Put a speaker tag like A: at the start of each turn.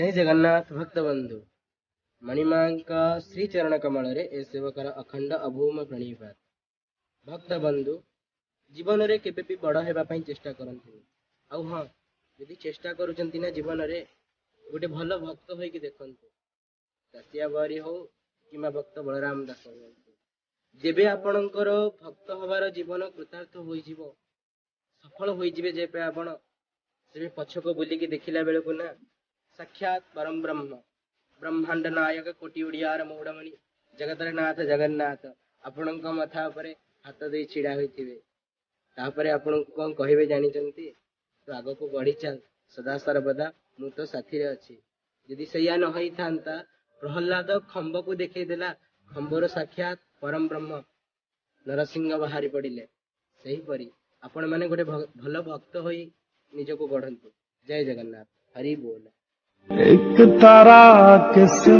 A: जय जगन्नाथ भक्त बंधु मणिमांक श्री चरण कमल रे ए सेवकर अखंड अभूम प्रणिपात। भक्त बंधु जीवन रे केबे भी बड़ हेबा पई चेष्टा करंतु। आउ हां यदि चेष्टा करूचंती ना जीवन रे गोटे भल भक्त होई कि देखंतु। दासिया बारी हो किमा भक्त बलराम दास हो, जेबे आपणकर भक्त हबार जीवन कृतार्थ होई जीवो, सफल होई जिवे जेबे आपण तेरे पछको बुलिकी देखिला बेलको ना साक्षात परम ब्रह्म ब्रह्मांड नायक कोटि उड़ियार मौड़मणि जगतर नाथ जगन्नाथ आपणक मथा उपरे हाथ दे छिड़ा होइथिबे। तापरे आपण कोन कहिबे जानिचंती, तो आगो को बढ़ी चल सदा सर्वदा मु तो साथी रे अछि। यदि सैया न होई थांता प्रहलाद खंब को देखै देला, खंबर साक्षात परम ब्रह्म नरसिंह बाहरी पड़िले। सही परी आपण माने गोटे भल भक्त होई निजको गढ़ंतु। जय जगन्नाथ, हरि बोल।
B: एक तारा किस